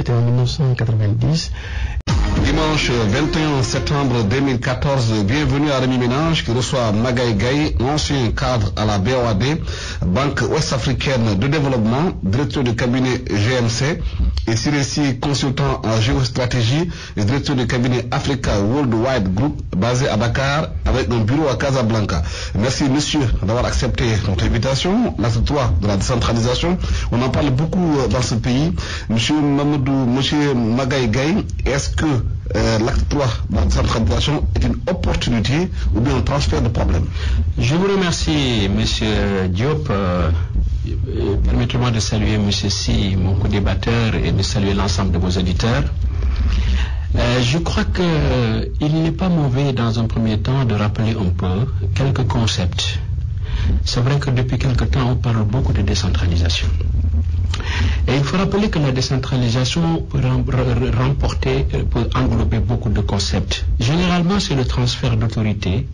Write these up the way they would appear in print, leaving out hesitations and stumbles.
c'était en 1990. Dimanche 21 septembre 2014, bienvenue à Rémi Ménage qui reçoit Magaye Gaye, ancien cadre à la BOAD, Banque Ouest-Africaine de Développement, directeur de cabinet GMC, et Siressi, consultant en géostratégie et directeur de cabinet Africa Worldwide Group, basé à Dakar, avec un bureau à Casablanca. Merci monsieur d'avoir accepté notre invitation. L'acte 3 de la décentralisation, on en parle beaucoup dans ce pays. Monsieur Magaye Gaye, est-ce que l'acte 3 de la décentralisation est une opportunité ou bien un transfert de problème? Je vous remercie, monsieur Diop. Permettez-moi de saluer monsieur Si, mon co-débatteur, et de saluer l'ensemble de vos auditeurs. Je crois qu'il n'est pas mauvais dans un premier temps de rappeler un peu quelques concepts. C'est vrai que depuis quelque temps on parle beaucoup de décentralisation. Et il faut rappeler que la décentralisation peut englober beaucoup de concepts. Généralement, c'est le transfert d'autorité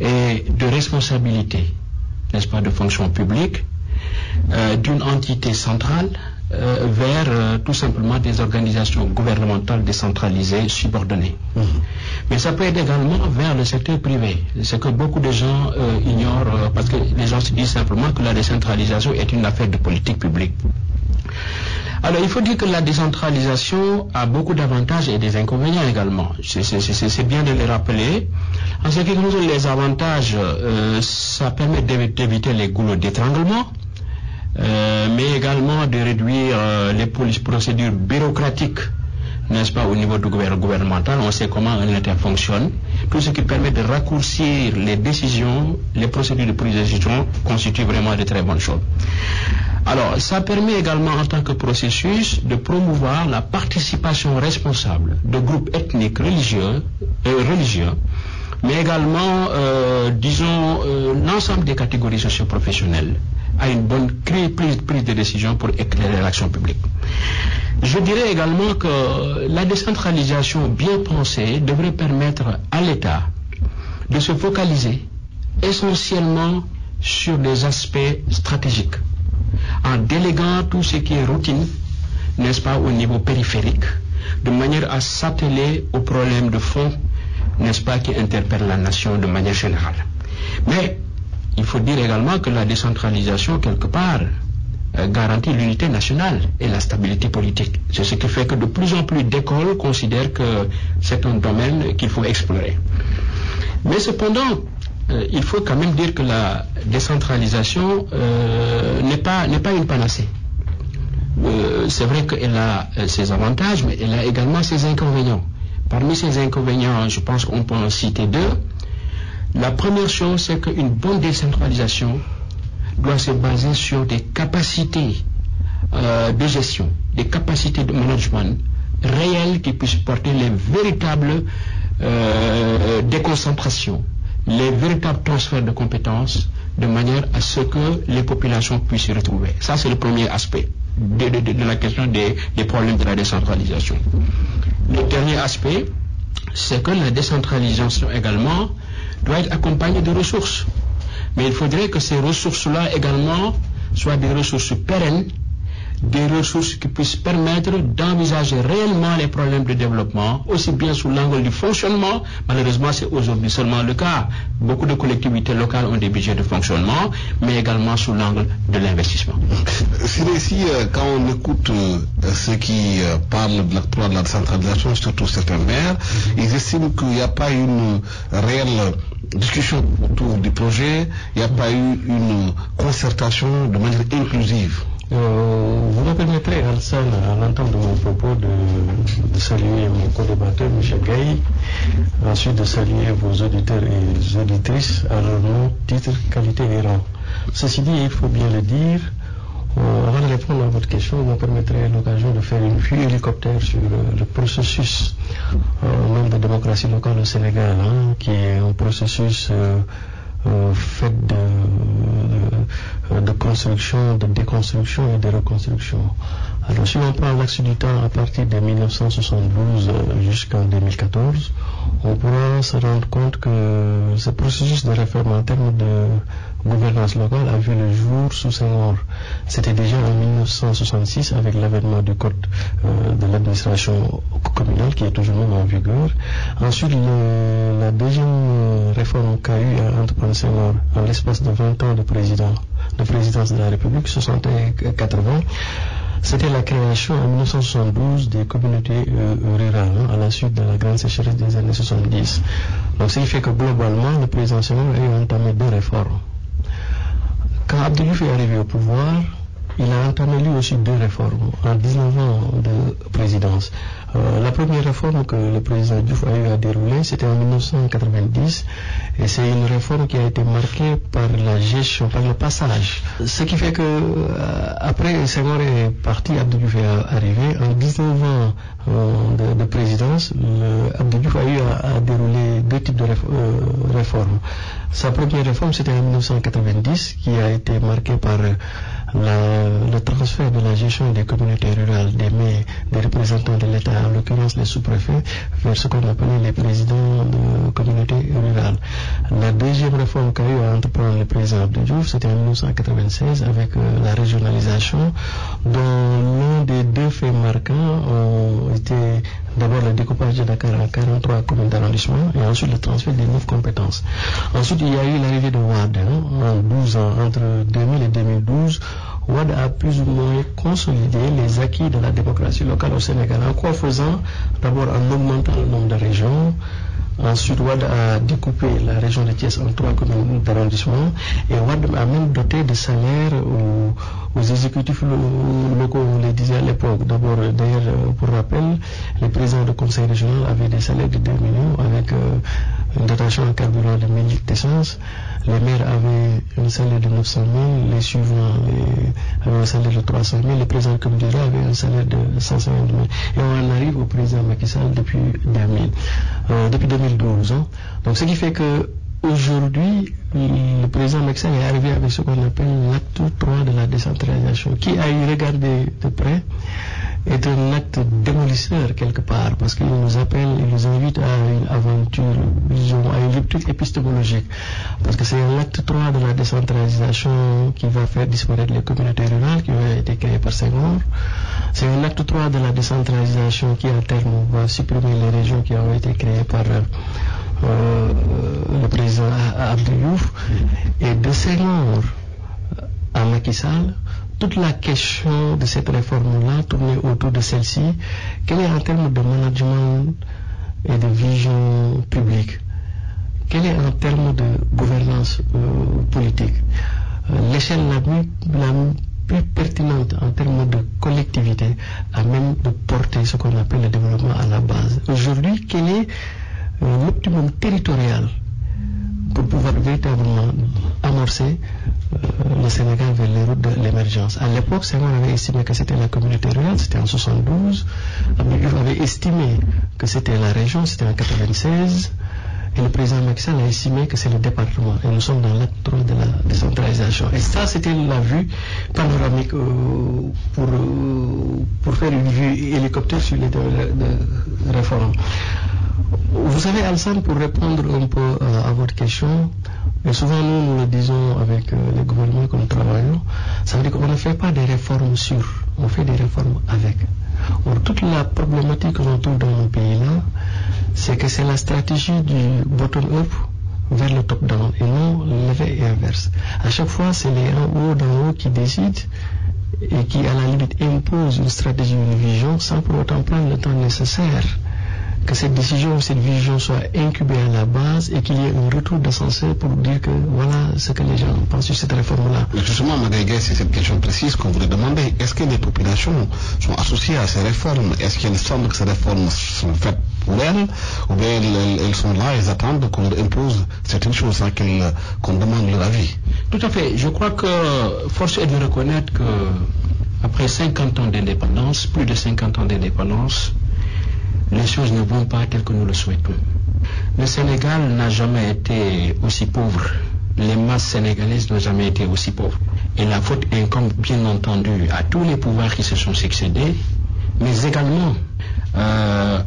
et de responsabilité, n'est-ce pas, de fonction publique, d'une entité centrale vers tout simplement des organisations gouvernementales décentralisées subordonnées. Mais ça peut être également vers le secteur privé. C'est que beaucoup de gens ignorent, parce que les gens se disent simplement que la décentralisation est une affaire de politique publique. Alors il faut dire que la décentralisation a beaucoup d'avantages et des inconvénients également. C'est bien de les rappeler. En ce qui concerne les avantages, ça permet d'éviter les goulots d'étranglement, mais également de réduire les procédures bureaucratiques, n'est-ce pas, au niveau du gouvernemental. On sait comment un État fonctionne. Tout ce qui permet de raccourcir les décisions, les procédures de prise de décision constitue vraiment de très bonnes choses. Alors, ça permet également en tant que processus de promouvoir la participation responsable de groupes ethniques religieux, mais également, l'ensemble des catégories socio-professionnelles à une bonne prise de décision pour éclairer l'action publique. Je dirais également que la décentralisation bien pensée devrait permettre à l'État de se focaliser essentiellement sur des aspects stratégiques, en déléguant tout ce qui est routine, n'est-ce pas, au niveau périphérique, de manière à s'atteler aux problèmes de fond, n'est-ce pas, qui interpellent la nation de manière générale. Mais il faut dire également que la décentralisation, quelque part, garantit l'unité nationale et la stabilité politique. C'est ce qui fait que de plus en plus d'écoles considèrent que c'est un domaine qu'il faut explorer. Mais cependant, il faut quand même dire que la décentralisation n'est pas une panacée. C'est vrai qu'elle a ses avantages, mais elle a également ses inconvénients. Parmi ces inconvénients, je pense qu'on peut en citer deux. La première chose, c'est qu'une bonne décentralisation doit se baser sur des capacités de gestion, des capacités de management réelles qui puissent porter les véritables déconcentrations, les véritables transferts de compétences, de manière à ce que les populations puissent s'y retrouver. Ça, c'est le premier aspect de la question des problèmes de la décentralisation. Le dernier aspect, c'est que la décentralisation également doit être accompagnée de ressources. Mais il faudrait que ces ressources-là également soient des ressources pérennes, des ressources qui puissent permettre d'envisager réellement les problèmes de développement, aussi bien sous l'angle du fonctionnement. Malheureusement, c'est aujourd'hui seulement le cas. Beaucoup de collectivités locales ont des budgets de fonctionnement, mais également sous l'angle de l'investissement. Ici, quand on écoute ceux qui parlent de l'acte 3 de la décentralisation, surtout certains maires, ils estiment qu'il n'y a pas une réelle discussion autour du projet, il n'y a pas eu une concertation de manière inclusive. Vous me permettrez, Alsan, à l'entame de mon propos, de saluer mon co-débatteur, M. Gaye, ensuite de saluer vos auditeurs et auditrices à leur nom, titre, qualité et rang. Ceci dit, il faut bien le dire, avant de répondre à votre question, vous me permettrez l'occasion de faire une vue hélicoptère sur le processus même de démocratie locale au Sénégal, qui est un processus fait de construction, de déconstruction et de reconstruction. Alors si on prend l'axe du temps à partir de 1972 jusqu'en 2014, on pourra se rendre compte que ce processus de réforme en termes de gouvernance locale a vu le jour sous Senghor. C'était déjà en 1966 avec l'avènement du code de l'administration communale qui est toujours même en vigueur. Ensuite, la deuxième réforme qu'a eu à entreprendre Senghor en l'espace de 20 ans de présidence de la République, 60 et 80, c'était la création en 1972 des communautés rurales à la suite de la grande sécheresse des années 70. Donc, ce qui fait que globalement, le président Senghor a eu entamé 2 réformes. Quand Abdou Diouf est arrivé au pouvoir, il a entamé lui aussi 2 réformes en 19 ans de présidence. La première réforme que le président Diouf a eu à dérouler, c'était en 1990, et c'est une réforme qui a été marquée par la gestion, par le passage. Ce qui fait que après Senghor est parti, Abdou Diouf est arrivé. En 19 ans de présidence, Abdou Diouf a eu à dérouler 2 types de réformes. Sa première réforme, c'était en 1990, qui a été marquée par le transfert de la gestion des communautés rurales des maires, des représentants de l'État, en l'occurrence les sous-préfets, vers ce qu'on appelait les présidents de communautés rurales. La deuxième réforme qu'a eu à entreprendre le président Abdou Diouf, c'était en 1996 avec la régionalisation, dont l'un des 2 faits marquants était d'abord le découpage de Dakar en 43 communes d'arrondissement et ensuite le transfert des 9 compétences. Ensuite, il y a eu l'arrivée de Wade en 12 ans, entre 2000 et 2012. Wade a plus ou moins consolidé les acquis de la démocratie locale au Sénégal. En quoi faisant? D'abord en augmentant le nombre de régions. Ensuite, Wade a découpé la région de Thiès en 3 communes d'arrondissement et Wade a même doté de salaires aux exécutifs locaux, on les disait à l'époque. D'abord, d'ailleurs, pour rappel, les présidents de conseil régional avaient des salaires de 2 millions avec une dotation en carburant de 1000 litres d'essence. Les maires avaient un salaire de 900 000, les suivants avaient un salaire de 300 000, les présidents de communauté avaient un salaire de 150 000. Et on en arrive au président Macky Sall depuis 2012. Donc ce qui fait que aujourd'hui, le président Macky Sall est arrivé avec ce qu'on appelle l'acte 3 de la décentralisation, qui a eu regardé de près est un acte démolisseur quelque part, parce qu'il nous appelle, il nous invite à une aventure, à une rupture épistémologique, parce que c'est un acte 3 de la décentralisation qui va faire disparaître les communautés rurales qui ont été créées par Senghor. C'est un acte 3 de la décentralisation qui à terme va supprimer les régions qui ont été créées par le président Abdou Diouf. Et de Senghor à Macky Sall, toute la question de cette réforme-là tournait autour de celle-ci. Quelle est en termes de management et de vision publique? Quelle est en termes de gouvernance politique? L'échelle la plus pertinente en termes de collectivité à même de porter ce qu'on appelle le développement à la base. Aujourd'hui, quel est l'optimum territorial pour pouvoir véritablement amorcer le Sénégal vers les routes de l'émergence? À l'époque, Senghor avait estimé que c'était la communauté rurale, c'était en 72. Abdou Diouf avait estimé que c'était la région, c'était en 96. Et le président Macky Sall a estimé que c'est le département. Et nous sommes dans l'acte 3 de la décentralisation. Et ça, c'était la vue panoramique pour faire une vue hélicoptère sur les réformes. Vous savez, Alsan, pour répondre un peu à votre question, et souvent nous le disons avec les gouvernements que nous travaillons, ça veut dire qu'on ne fait pas des réformes sur, on fait des réformes avec. Or, toute la problématique que l'on trouve dans nos pays-là, c'est que c'est la stratégie du bottom-up vers le top-down et non l'effet inverse. À chaque fois, c'est les en haut d'en haut qui décident et qui, à la limite, imposent une stratégie, une vision, sans pour autant prendre le temps nécessaire que cette décision ou cette vision soit incubée à la base et qu'il y ait un retour d'ascenseur pour dire que voilà ce que les gens pensent sur cette réforme-là. Mais justement, Magaye Gaye, c'est cette question précise qu'on voulait demander. Est-ce que les populations sont associées à ces réformes? Est-ce qu'il semble que ces réformes sont faites pour elles? Ou bien elles sont là, elles attendent qu'on leur impose certaines choses sans qu'on demande leur avis? Tout à fait. Je crois que force est de reconnaître que après 50 ans d'indépendance, plus de 50 ans d'indépendance, les choses ne vont pas telles que nous le souhaitons. Le Sénégal n'a jamais été aussi pauvre. Les masses sénégalaises n'ont jamais été aussi pauvres. Et la faute incombe bien entendu à tous les pouvoirs qui se sont succédés, mais également à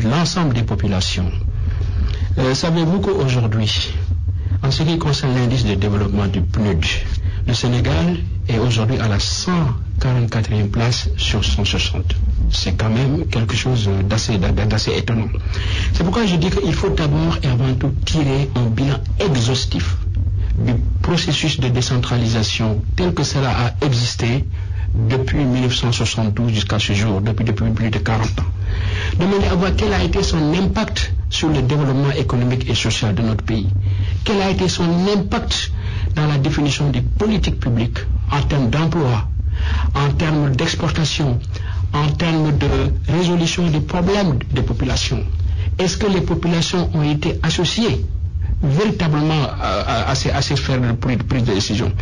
l'ensemble des populations. Savez-vous qu'aujourd'hui, en ce qui concerne l'indice de développement du PNUD, le Sénégal est aujourd'hui à la 144e place sur 160. c'est quand même quelque chose d'assez étonnant. C'est pourquoi je dis qu'il faut d'abord et avant tout tirer un bilan exhaustif du processus de décentralisation tel que cela a existé depuis 1972 jusqu'à ce jour, depuis plus de 40 ans. Demander à voir quel a été son impact sur le développement économique et social de notre pays. Quel a été son impact dans la définition des politiques publiques en termes d'emploi, en termes d'exportation, en termes de résolution des problèmes des populations. Est-ce que les populations ont été associées véritablement à ces sphères de prise de décision?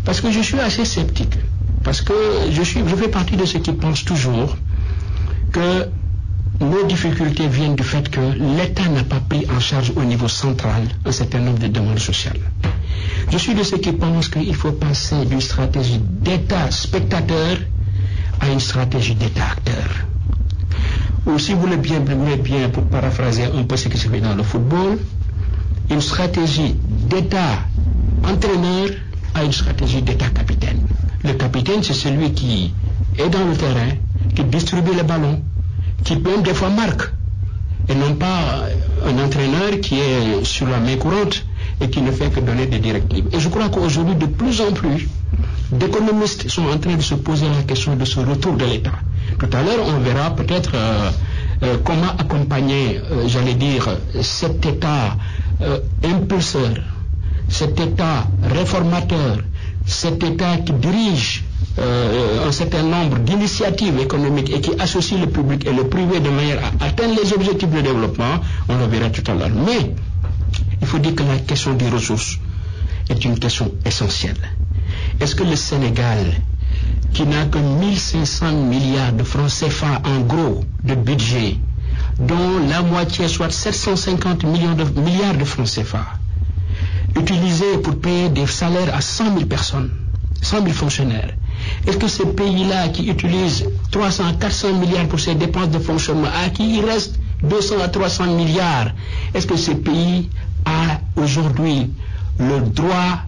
Parce que je suis assez sceptique. Parce que je fais partie de ceux qui pensent toujours que nos difficultés viennent du fait que l'État n'a pas pris en charge au niveau central un certain nombre de demandes sociales. Je suis de ceux qui pensent qu'il faut passer d'une stratégie d'État spectateur à une stratégie d'État acteur. Ou si vous voulez bien, pour paraphraser un peu ce qui se fait dans le football, une stratégie d'État entraîneur à une stratégie d'État capitaine. Le capitaine, c'est celui qui est dans le terrain, qui distribue les ballons, qui même des fois marque, et non pas un entraîneur qui est sur la main courante et qui ne fait que donner des directives. Et je crois qu'aujourd'hui, de plus en plus, d'économistes sont en train de se poser la question de ce retour de l'État. Tout à l'heure, on verra peut-être comment accompagner, cet État impulseur, cet État réformateur, cet État qui dirige un certain nombre d'initiatives économiques et qui associe le public et le privé de manière à atteindre les objectifs de développement, on le verra tout à l'heure. Mais il faut dire que la question des ressources est une question essentielle. Est-ce que le Sénégal, qui n'a que 1500 milliards de francs CFA en gros de budget, dont la moitié, soit 750 milliards de francs CFA, utilisés pour payer des salaires à 100 000 personnes, 100 000 fonctionnaires, est-ce que ces pays-là qui utilisent 300 à 400 milliards pour ces dépenses de fonctionnement, à qui il reste 200 à 300 milliards, est-ce que ces pays ont aujourd'hui le droit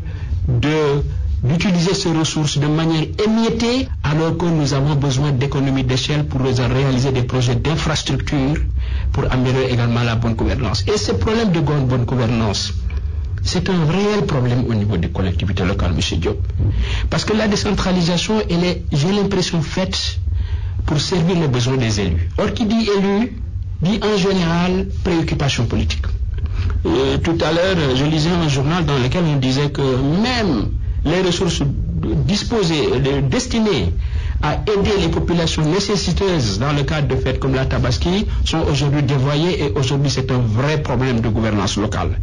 d'utiliser ces ressources de manière émiettée, alors que nous avons besoin d'économies d'échelle pour réaliser des projets d'infrastructure, pour améliorer également la bonne gouvernance. Et ce problème de bonne gouvernance, c'est un réel problème au niveau des collectivités locales, M. Diop. Parce que la décentralisation, elle est, j'ai l'impression, faite pour servir les besoins des élus. Or, qui dit élu, dit en général préoccupation politique. Tout à l'heure, je lisais un journal dans lequel on disait que même les ressources destinées à aider les populations nécessiteuses dans le cadre de fêtes comme la Tabaski sont aujourd'hui dévoyées, et aujourd'hui c'est un vrai problème de gouvernance locale.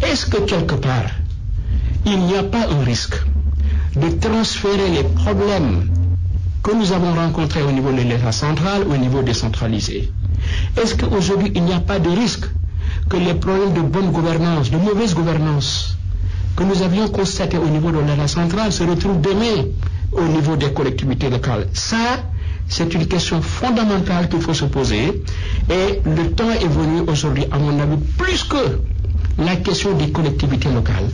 Est-ce que quelque part, il n'y a pas un risque de transférer les problèmes que nous avons rencontrés au niveau de l'État central au niveau décentralisé? Est-ce qu'aujourd'hui il n'y a pas de risque que les problèmes de bonne gouvernance, de mauvaise gouvernance que nous avions constatés au niveau de l'État central se retrouvent demain au niveau des collectivités locales? Ça, c'est une question fondamentale qu'il faut se poser, et le temps est venu aujourd'hui, à mon avis, plus que la question des collectivités locales,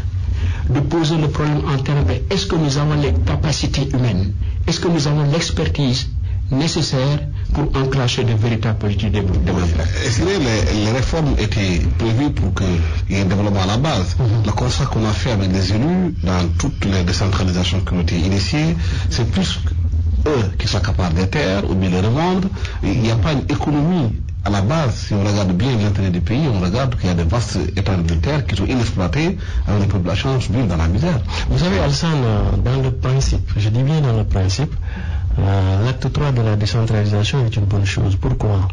de poser le problème en termes de est-ce que nous avons les capacités humaines, est-ce que nous avons l'expertise nécessaire pour enclencher de véritables politiques de développement. Est-ce que les réformes étaient prévues pour qu'il y ait un développement à la base? Le constat qu'on a fait avec les élus dans toutes les décentralisations qui ont été initiées, c'est plus eux qui sont capables des terres ou bien de revendre. Il n'y a pas une économie à la base. Si on regarde bien l'intérêt du pays, on regarde qu'il y a de vastes étendues de terres qui sont inexploitées, avec les populations qui vivent dans la misère. Vous savez, Alsan, dans le principe, je dis bien dans le principe, l'acte 3 de la décentralisation est une bonne chose. Pourquoi?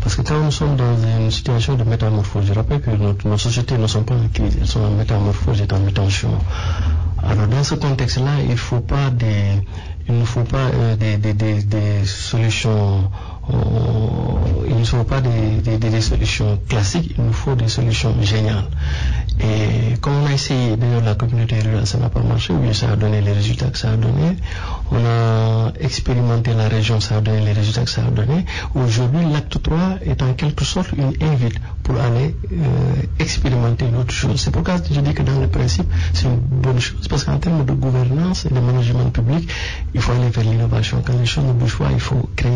Parce que quand nous sommes dans une situation de métamorphose, je rappelle que nos sociétés ne sont pas en crise, elles sont en métamorphose et en mutation. Alors dans ce contexte-là, il ne faut pas des solutions il ne faut pas des solutions classiques, il nous faut des solutions géniales. Et comme on a essayé, d'ailleurs la communauté rurale, ça n'a pas marché, oui, ça a donné les résultats que ça a donné. On a expérimenté la région, ça a donné les résultats que ça a donné. Aujourd'hui, l'acte 3 est en quelque sorte une invite pour aller expérimenter l'autre chose. C'est pourquoi je dis que dans le principe, c'est une bonne chose, parce qu'en termes de gouvernance et de management public, il faut aller vers l'innovation. Quand les choses ne bougent pas, il faut créer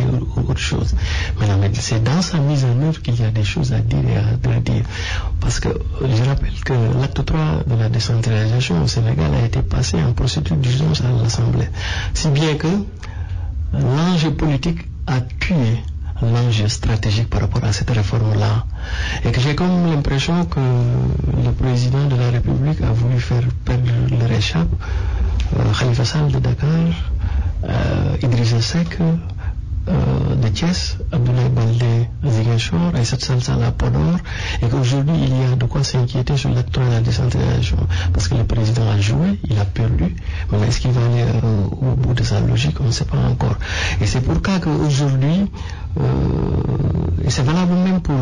autre chose. Maintenant, c'est dans sa mise en œuvre qu'il y a des choses à dire et à redire. Parce que je rappelle que l'acte 3 de la décentralisation au Sénégal a été passé en procédure d'urgence à l'Assemblée. Si bien que l'enjeu politique a tué l'enjeu stratégique par rapport à cette réforme-là. Et que j'ai comme l'impression que le président de la République a voulu faire perdre leur échappe, Khalifa Sall de Dakar, Idrissa Seck de Thiès, Abdoulaye Baldé Ziguinchor, Aïssata Tall Sall à Podor, et qu'aujourd'hui il y a de quoi s'inquiéter sur l'acte 3 de la décentralisation, parce que le président a joué, il a perdu. Maintenant, est-ce qu'il va aller au bout de sa logique? On ne sait pas encore. Et c'est pour ça qu'aujourd'hui, et c'est valable même pour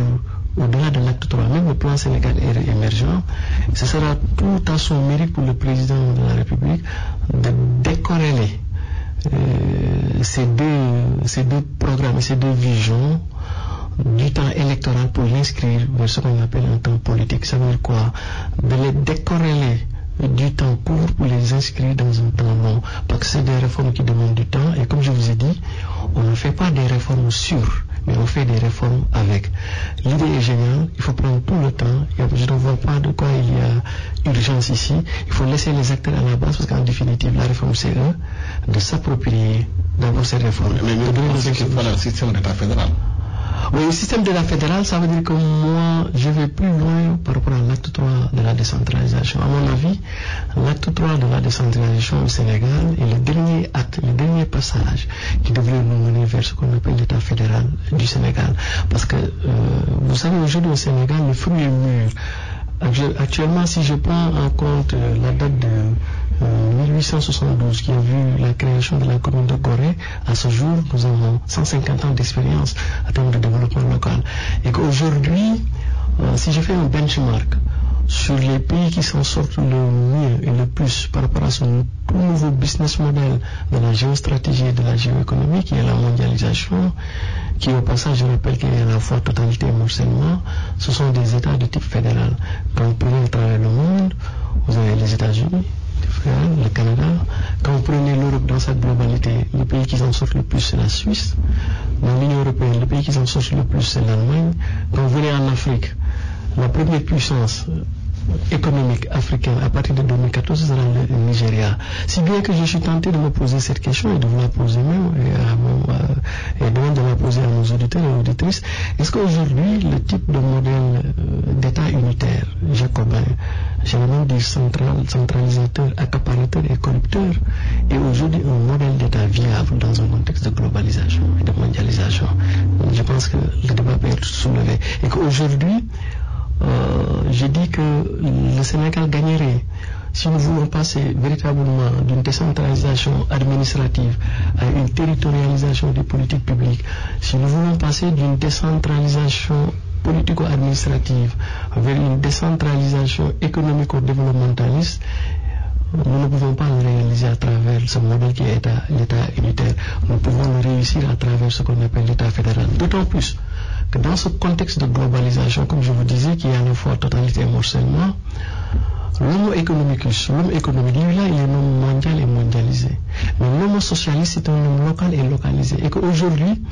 au-delà de l'acte 3, même le plan Sénégal émergent, ce sera tout à son mérite pour le président de la République de décorréler ces deux programmes, ces deux visions du temps électoral pour l'inscrire vers ce qu'on appelle un temps politique. Ça veut dire quoi? De les décorréler du temps court pour les inscrire dans un temps long, parce que c'est des réformes qui demandent du temps, et comme je vous ai dit, on ne fait pas des réformes sûres, mais on fait des réformes avec. L'idée est géniale, il faut prendre tout le temps, je ne vois pas de quoi il y a urgence ici, il faut laisser les acteurs à la base, parce qu'en définitive, la réforme c'est eux, de s'approprier d'abord ces réformes. Mais vous pensez qu'il faut un système d'État fédéral? Oui, le système d'État fédéral, ça veut dire que moi, je vais plus loin par rapport à l'acte 3 de la décentralisation. À mon avis, l'acte 3 de la décentralisation au Sénégal est le dernier acte, le dernier passage qui devrait nous mener vers ce qu'on appelle l'État fédéral du Sénégal. Parce que, vous savez, aujourd'hui au Sénégal, le fruit est mûr. Actuellement, si je prends en compte la date de 1872 qui a vu la création de la commune de Gorée, à ce jour, nous avons 150 ans d'expérience en termes de développement local. Et qu'aujourd'hui, si je fais un benchmark sur les pays qui s'en sortent le mieux et le plus par rapport à ce tout nouveau business model de la géostratégie et de la géoéconomie qui est la mondialisation, qui au passage, je rappelle qu'il y a à la fois totalité et morcellement, ce sont des États de type fédéral. Quand vous prenez à travers le monde, vous avez les États-Unis, le Canada. Quand vous prenez l'Europe dans sa globalité, le pays qui s'en sort le plus c'est la Suisse. Dans l'Union européenne, le pays qui s'en sort le plus c'est l'Allemagne. Quand vous venez en Afrique, la première puissance économique africaine à partir de 2014 sera le Nigeria. Si bien que je suis tenté de me poser cette question et de vous la poser même et de la poser à nos auditeurs et auditrices, est-ce qu'aujourd'hui le type de modèle d'État unitaire jacobin, j'allais même dire centralisateur, accaparateur et corrupteur, est aujourd'hui un modèle d'État viable dans un contexte de globalisation et de mondialisation? Je pense que le débat peut être soulevé et qu'aujourd'hui je dis que le Sénégal gagnerait si nous voulons passer véritablement d'une décentralisation administrative à une territorialisation des politiques publiques, si nous voulons passer d'une décentralisation politico-administrative vers une décentralisation économico-développementaliste, nous ne pouvons pas le réaliser à travers ce modèle qui est l'État unitaire. Nous pouvons le réussir à travers ce qu'on appelle l'État fédéral. D'autant plus que dans ce contexte de globalisation, comme je vous disais, qui est à la fois totalité et morcellement, l'homo economicus, l'homme économique, lui-là, il est un homme mondial et mondialisé. Mais l'homo socialiste, c'est un homme local et localisé. Et qu'aujourd'hui,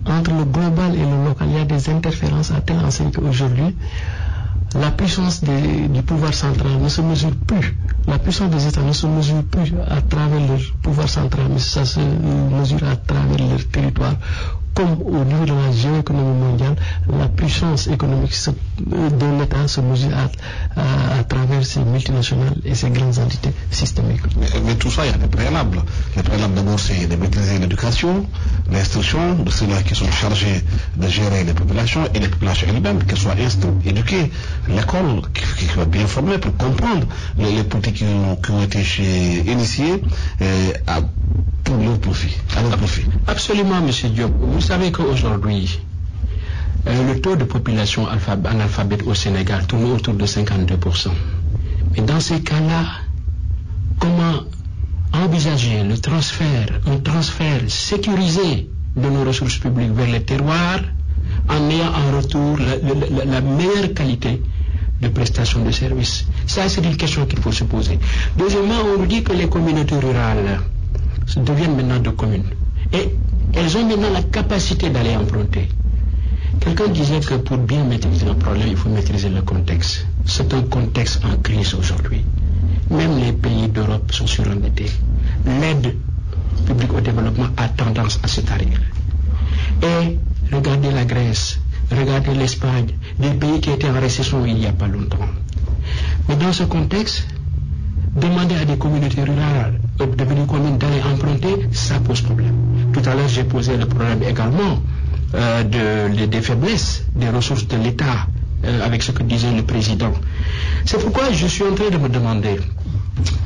entre le global et le local, il y a des interférences à telle enseigne qu'aujourd'hui, la puissance du pouvoir central ne se mesure plus. La puissance des États ne se mesure plus à travers leur pouvoir central, mais ça se mesure à travers leur territoire. Comme au niveau de la géoéconomie mondiale, la puissance économique de l'État se mesure à travers ces multinationales et ces grandes entités systémiques. Mais tout ça, il y a des préalables. Les préalables d'abord, c'est de maîtriser l'éducation, l'instruction de ceux-là qui sont chargés de gérer les populations et les populations elles-mêmes, qu'elles soient instruites, éduquées. L'école qui va bien former pour comprendre les politiques qui ont été initiées pour leur profit, à leur profit. Absolument, M. Diop. Vous savez qu'aujourd'hui, le taux de population analphabète au Sénégal tourne autour de 52%. Mais dans ces cas-là, comment envisager un transfert sécurisé de nos ressources publiques vers les terroirs en ayant en retour la meilleure qualité de prestation de services? Ça, c'est une question qu'il faut se poser. Deuxièmement, on nous dit que les communautés rurales deviennent maintenant de communes. Et elles ont maintenant la capacité d'aller emprunter. Quelqu'un disait que pour bien maîtriser un problème, il faut maîtriser le contexte. C'est un contexte en crise aujourd'hui. Même les pays d'Europe sont surendettés. L'aide publique au développement a tendance à se tarir. Et regardez la Grèce, regardez l'Espagne, des pays qui étaient en récession il n'y a pas longtemps. Mais dans ce contexte, demander à des communautés rurales devenues communes d'aller emprunter, ça pose problème. Tout à l'heure, j'ai posé le problème également des faiblesses des ressources de l'État avec ce que disait le président. C'est pourquoi je suis en train de me demander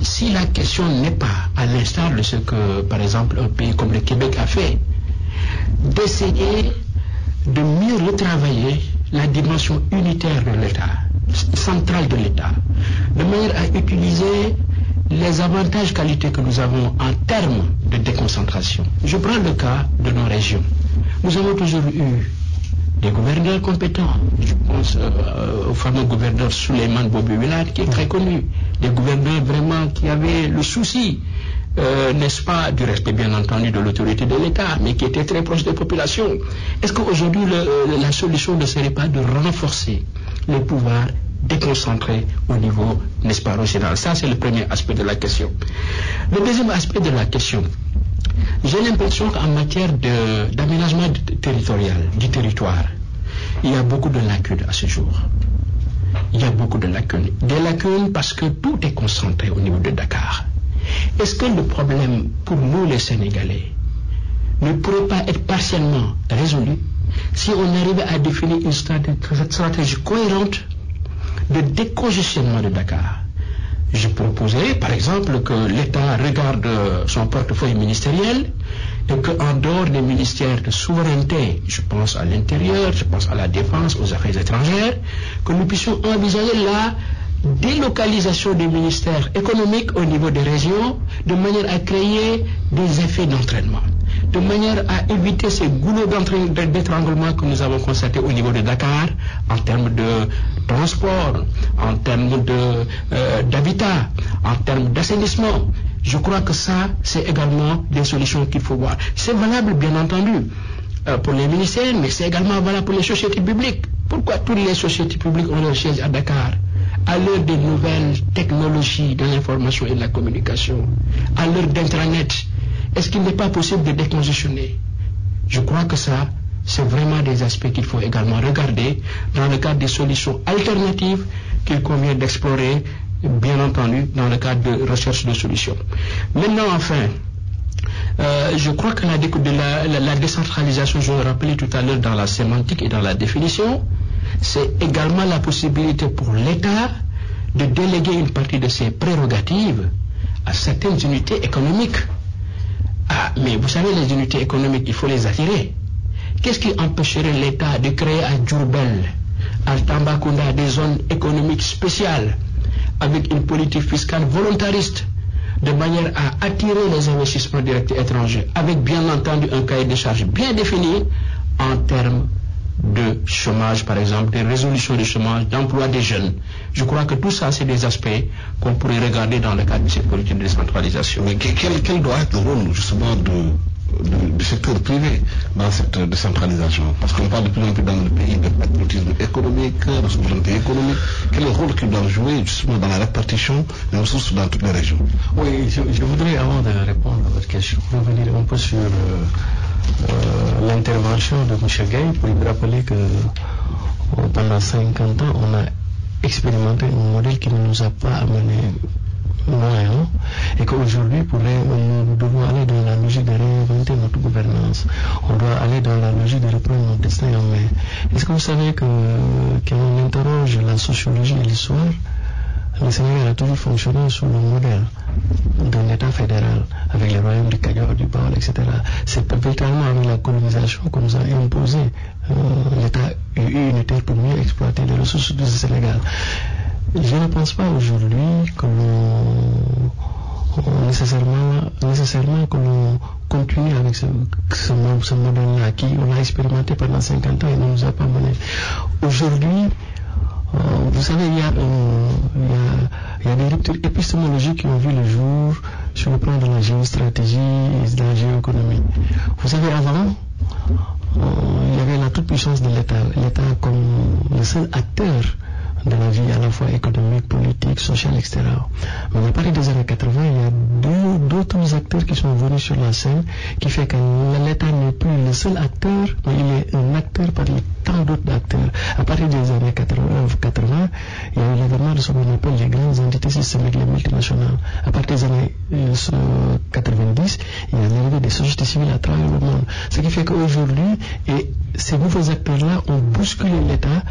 si la question n'est pas, à l'instar de ce que, par exemple, un pays comme le Québec a fait, d'essayer de mieux retravailler la dimension unitaire de l'État, centrale de l'État, de manière à utiliser les avantages qualités que nous avons en termes de déconcentration. Je prends le cas de nos régions. Nous avons toujours eu des gouverneurs compétents. Je pense au fameux gouverneur Souleymane Bobi Wilane, qui est très connu. Des gouverneurs vraiment qui avaient le souci, n'est-ce pas, du respect bien entendu de l'autorité de l'État, mais qui étaient très proches des populations. Est-ce qu'aujourd'hui la solution ne serait pas de renforcer les pouvoirs déconcentrés au niveau, n'est-ce pas, régional? Ça, c'est le premier aspect de la question. Le deuxième aspect de la question, j'ai l'impression qu'en matière d'aménagement territorial, du territoire, il y a beaucoup de lacunes à ce jour. Il y a beaucoup de lacunes. Des lacunes parce que tout est concentré au niveau de Dakar. Est-ce que le problème pour nous les Sénégalais ne pourrait pas être partiellement résolu si on arrivait à définir une stratégie cohérente de décongestionnement de Dakar? Je proposerais par exemple que l'État regarde son portefeuille ministériel et qu'en dehors des ministères de souveraineté, je pense à l'intérieur, je pense à la défense, aux affaires étrangères, que nous puissions envisager la délocalisation des ministères économiques au niveau des régions de manière à créer des effets d'entraînement, de manière à éviter ces goulots d'étranglement que nous avons constatés au niveau de Dakar en termes de transport, en termes d'habitat, en termes d'assainissement. Je crois que ça, c'est également des solutions qu'il faut voir. C'est valable, bien entendu, pour les ministères, mais c'est également valable pour les sociétés publiques. Pourquoi toutes les sociétés publiques ont leur siège à Dakar? À l'heure des nouvelles technologies de l'information et de la communication, à l'heure d'Intranet, est-ce qu'il n'est pas possible de décongestionner? Je crois que ça, c'est vraiment des aspects qu'il faut également regarder dans le cadre des solutions alternatives qu'il convient d'explorer, bien entendu, dans le cadre de recherche de solutions. Maintenant, enfin, je crois que la décentralisation, je le rappelais tout à l'heure dans la sémantique et dans la définition, c'est également la possibilité pour l'État de déléguer une partie de ses prérogatives à certaines unités économiques. Ah, mais vous savez, les unités économiques, il faut les attirer. Qu'est-ce qui empêcherait l'État de créer à Diourbel, à Tambacounda, des zones économiques spéciales, avec une politique fiscale volontariste, de manière à attirer les investissements directs étrangers, avec bien entendu un cahier de charges bien défini en termes de chômage, par exemple, de résolution du chômage, d'emploi des jeunes. Je crois que tout ça, c'est des aspects qu'on pourrait regarder dans le cadre de cette politique de décentralisation. Mais quel doit être le rôle, justement, du secteur privé dans cette décentralisation? Parce qu'on parle de plus en plus dans le pays de patriotisme économique, de souveraineté économique. Quel est le rôle qu'il doit jouer, justement, dans la répartition des ressources dans toutes les régions? Oui, je voudrais, avant de répondre à votre question, revenir un peu sur l'intervention de M. Gay pour lui rappeler que pendant 50 ans, on a expérimenté un modèle qui ne nous a pas amené loin, et qu'aujourd'hui, nous devons aller dans la logique de réinventer notre gouvernance. On doit aller dans la logique de reprendre notre destin en main. Est-ce que vous savez que quand on interroge la sociologie et l'histoire, le Sénégal a toujours fonctionné sous le modèle d'un État fédéral, avec les royaumes du Kayor, du Baol, etc. C'est véritablement avec la colonisation qu'on nous a imposé l'État Sénégal. Je ne pense pas aujourd'hui que nécessairement que l'on continue avec ce modèle-là qui on a expérimenté pendant 50 ans et ne nous a pas mené. Aujourd'hui, vous savez, il y a des ruptures épistémologiques qui ont vu le jour sur le plan de la géostratégie et de la géoéconomie. Vous savez, avant, il y avait la toute-puissance de l'État. L'État comme le seul acteur de la vie à la fois économique, politique, sociale, etc. Mais à partir des années 80, il y a d'autres acteurs qui sont venus sur la scène qui fait que l'État n'est plus le seul acteur, mais il est un acteur parmi tant d'autres acteurs. À partir des années 80, il y a eu l'avènement de ce qu'on appelle les grandes entités systémiques, les multinationales. À partir des années 90, il y a l'arrivée des sociétés civiles à travers le monde. Ce qui fait qu'aujourd'hui, et ces nouveaux acteurs-là ont bousculé l'État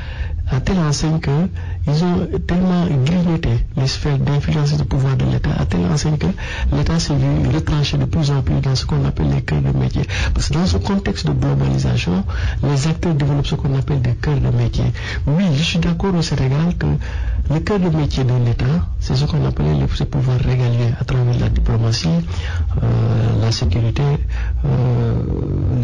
à telle enseigne qu'ils ont tellement grignoté les sphères d'influence et de pouvoir de l'État, à telle enseigne que l'État s'est vu retranché de plus en plus dans ce qu'on appelle les cœurs de métier. Parce que dans ce contexte de globalisation, les acteurs développent ce qu'on appelle des cœurs de métier. Oui, je suis d'accord au Sénégal que le cœur de métier de l'État, c'est ce qu'on appelait les pouvoirs régaliens à travers la diplomatie, la sécurité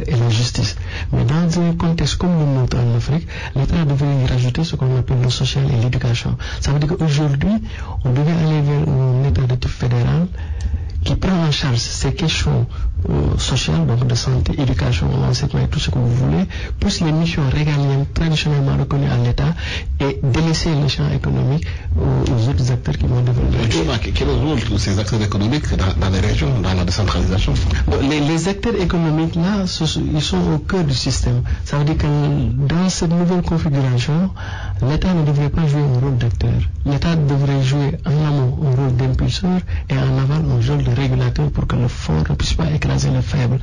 et la justice. Mais dans un contexte comme le nôtre en Afrique, l'État devrait y rajouter ce qu'on appelle le social et l'éducation. Ça veut dire qu'aujourd'hui, on devait aller vers un État de type fédéral qui prend en charge ces questions sociales, donc de santé, éducation, enseignement et tout ce que vous voulez, plus les missions régaliennes traditionnellement reconnues à l'État et délaisser le champ économique aux autres acteurs qui vont développer. Quel est le rôle de ces acteurs économiques dans les régions, dans la décentralisation? Les acteurs économiques là, ils sont au cœur du système. Ça veut dire que dans cette nouvelle configuration, l'État ne devrait pas jouer un rôle d'acteur. L'État devrait jouer en amont un rôle d'impulseur et en aval un rôle de régulateur pour que le fort ne puisse pas écraser le faible.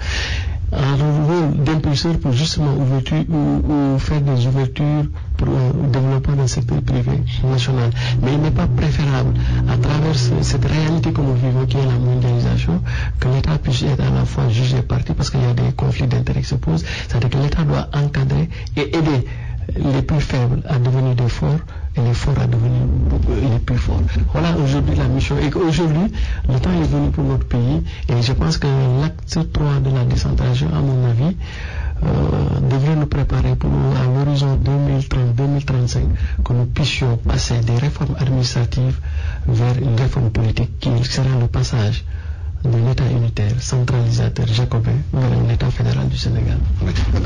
Un rôle d'impulseur pour justement ou faire des ouvertures pour le développement d'un secteur privé national. Mais il n'est pas préférable, à travers cette réalité que nous vivons, qui est la mondialisation, que l'État puisse être à la fois juge et partie, parce qu'il y a des conflits d'intérêts qui se posent. C'est-à-dire que l'État doit encadrer et aider les plus faibles à devenir des forts et les forts à devenir les plus forts. Voilà aujourd'hui la mission. Et qu'aujourd'hui, le temps est venu pour notre pays et je pense que l'acte 3 de la décentralisation, à mon avis, devrait nous préparer pour à l'horizon 2030-2035 que nous puissions passer des réformes administratives vers une réforme politique qui sera le passage d'un État unitaire, centralisateur, jacobin, vers un État fédéral du Sénégal.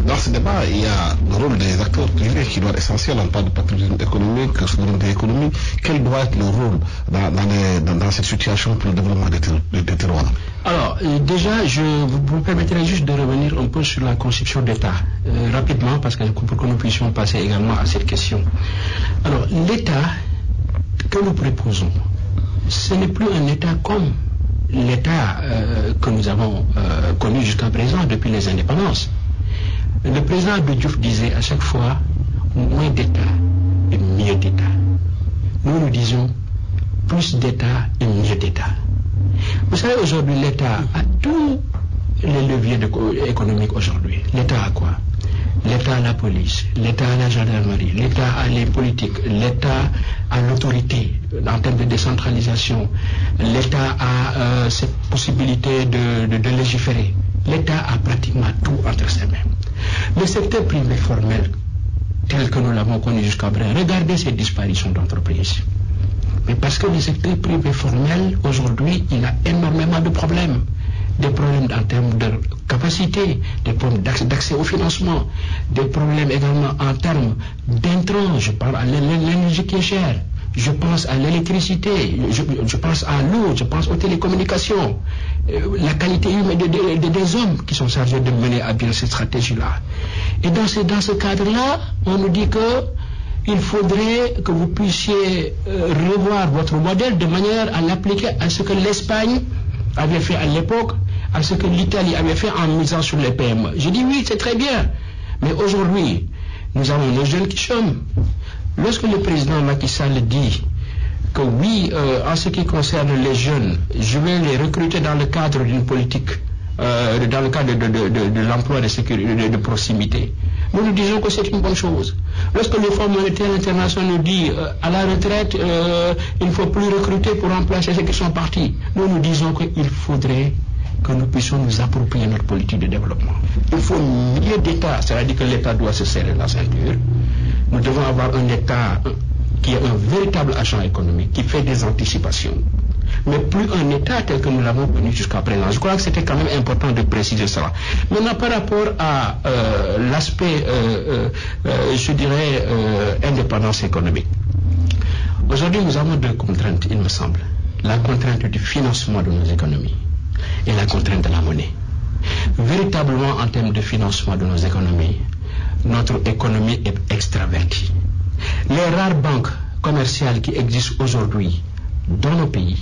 Dans ce débat, il y a le rôle des acteurs privés qui doit être essentiel. On parle de patrimoine économique, souveraineté économique. Quel doit être le rôle dans cette situation pour le développement des terroirs? Alors, déjà, vous me permettrez juste de revenir un peu sur la conception d'État, rapidement, parce que pour que nous puissions passer également à cette question. Alors, l'État que nous proposons, ce n'est plus un État comme l'État que nous avons connu jusqu'à présent depuis les indépendances. Le président Abdou Diouf disait à chaque fois moins d'État et mieux d'État. Nous disons plus d'État et mieux d'État. Vous savez, aujourd'hui, l'État a tous les leviers économiques aujourd'hui. L'État a quoi? L'État a la police, l'État a la gendarmerie, l'État a les politiques, l'État a l'autorité en termes de décentralisation, l'État a cette possibilité de légiférer. L'État a pratiquement tout entre ses mains. Le secteur privé formel, tel que nous l'avons connu jusqu'à présent, regardez ces disparitions d'entreprises. Mais parce que le secteur privé formel, aujourd'hui, il a énormément de problèmes. Des problèmes en termes de capacité, des problèmes d'accès au financement, des problèmes également en termes d'intrants. Je parle à l'énergie qui est chère, je pense à l'électricité, je pense à l'eau, je pense aux télécommunications, la qualité humaine des hommes qui sont chargés de mener à bien cette stratégie-là. Et dans ce cadre-là, on nous dit que il faudrait que vous puissiez revoir votre modèle de manière à l'appliquer à ce que l'Espagne avait fait à l'époque, à ce que l'Italie avait fait en misant sur les PME. Je dis oui, c'est très bien. Mais aujourd'hui, nous avons nos jeunes qui chôment. Lorsque le président Macky Sall dit que oui, en ce qui concerne les jeunes, je vais les recruter dans le cadre d'une politique dans le cadre de l'emploi de proximité. Nous disons que c'est une bonne chose. Lorsque le Fonds monétaire international nous dit à la retraite, il ne faut plus recruter pour remplacer ceux qui sont partis, nous disons qu'il faudrait que nous puissions nous approprier notre politique de développement. Il faut mieux d'État, c'est-à-dire que l'État doit se serrer la ceinture. Nous devons avoir un État qui est un véritable agent économique, qui fait des anticipations. Mais plus un État tel que nous l'avons connu jusqu'à présent. Je crois que c'était quand même important de préciser cela. Maintenant, par rapport à l'aspect, je dirais, indépendance économique. Aujourd'hui, nous avons deux contraintes, il me semble. La contrainte du financement de nos économies et la contrainte de la monnaie. Véritablement, en termes de financement de nos économies, notre économie est extravertie. Les rares banques commerciales qui existent aujourd'hui dans nos pays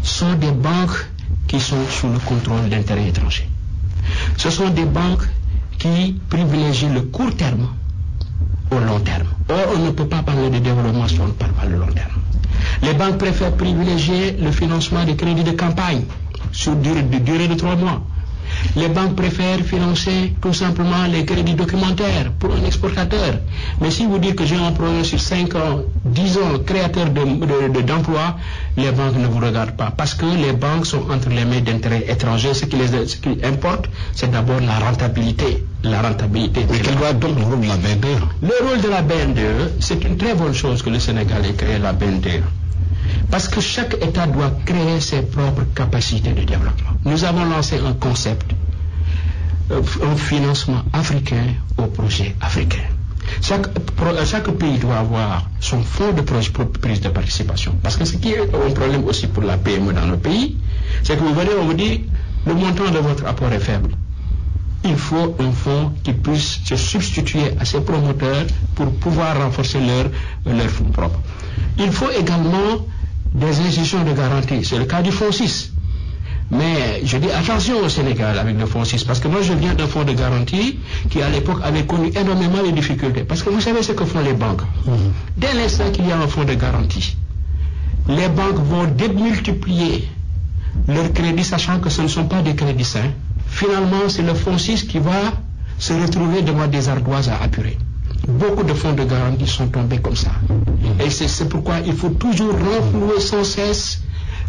sont des banques qui sont sous le contrôle d'intérêts étrangers. Ce sont des banques qui privilégient le court terme au long terme. Or, on ne peut pas parler de développement si on ne parle pas de long terme. Les banques préfèrent privilégier le financement des crédits de campagne sur durée de 3 mois. Les banques préfèrent financer tout simplement les crédits documentaires pour un exportateur. Mais si vous dites que j'ai un projet sur 5 ans, 10 ans, créateur d'emplois, les banques ne vous regardent pas. Parce que les banques sont entre les mains d'intérêts étrangers. Ce qui importe, c'est d'abord la rentabilité. Mais quel doit donc le rôle de la BNDE? Le rôle de la BNDE, c'est une très bonne chose que le Sénégal ait créé la BNDE. Parce que chaque État doit créer ses propres capacités de développement. Nous avons lancé un concept, un financement africain au projet africain. Chaque pays doit avoir son fonds de prise de participation. Parce que ce qui est un problème aussi pour la PME dans nos pays, c'est que vous venez, on vous dit, le montant de votre apport est faible. Il faut un fonds qui puisse se substituer à ces promoteurs pour pouvoir renforcer leurs fonds propres. Il faut également des institutions de garantie. C'est le cas du Fonds 6. Mais je dis attention au Sénégal avec le Fonds 6, parce que moi je viens d'un fonds de garantie qui à l'époque avait connu énormément de difficultés. Parce que vous savez ce que font les banques. Dès l'instant qu'il y a un fonds de garantie, les banques vont démultiplier leurs crédits, sachant que ce ne sont pas des crédits sains. Finalement, c'est le Fonds 6 qui va se retrouver devant des ardoises à apurer. Beaucoup de fonds de garantie sont tombés comme ça. Et c'est pourquoi il faut toujours renflouer sans cesse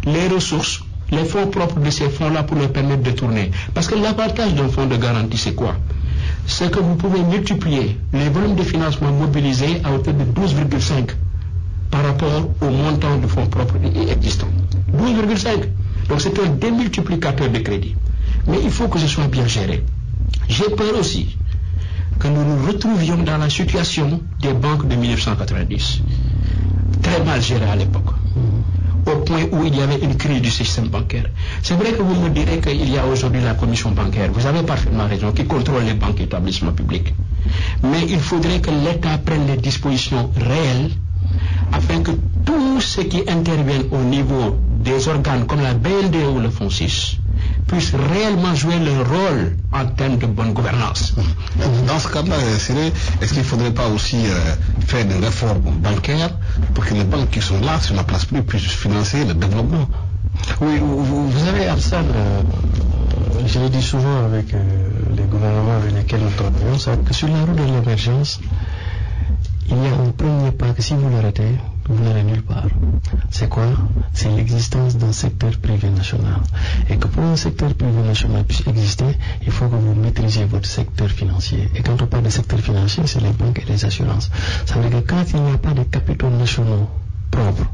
les ressources, les fonds propres de ces fonds-là pour les permettre de tourner. Parce que l'avantage d'un fonds de garantie, c'est quoi? C'est que vous pouvez multiplier les volumes de financement mobilisés à hauteur de 12,5 par rapport au montant de fonds propres existants. 12,5. Donc c'est un démultiplicateur de crédit. Mais il faut que ce soit bien géré. J'ai peur aussi que nous nous retrouvions dans la situation des banques de 1990, très mal gérées à l'époque, au point où il y avait une crise du système bancaire. C'est vrai que vous me direz qu'il y a aujourd'hui la commission bancaire, vous avez parfaitement raison, qui contrôle les banques et établissements publics. Mais il faudrait que l'État prenne les dispositions réelles afin que tous ceux qui interviennent au niveau des organes comme la BND ou le Fonds 6 puissent réellement jouer leur rôle en termes de bonne gouvernance. Dans ce cas-là, est-ce qu'il ne faudrait pas aussi faire des réformes bancaires pour que les banques qui sont là sur la place publique puissent financer le développement? Oui, vous savez, Arsène, je le dis souvent avec les gouvernements avec lesquels nous travaillons, c'est que sur la route de l'émergence, il y a un premier pas que si vous l'arrêtez, vous n'allez nulle part. C'est quoi? C'est l'existence d'un secteur privé national. Et que pour un secteur privé national puisse exister, il faut que vous maîtrisiez votre secteur financier. Et quand on parle de secteur financier, c'est les banques et les assurances. Ça veut dire que quand il n'y a pas de capitaux nationaux propres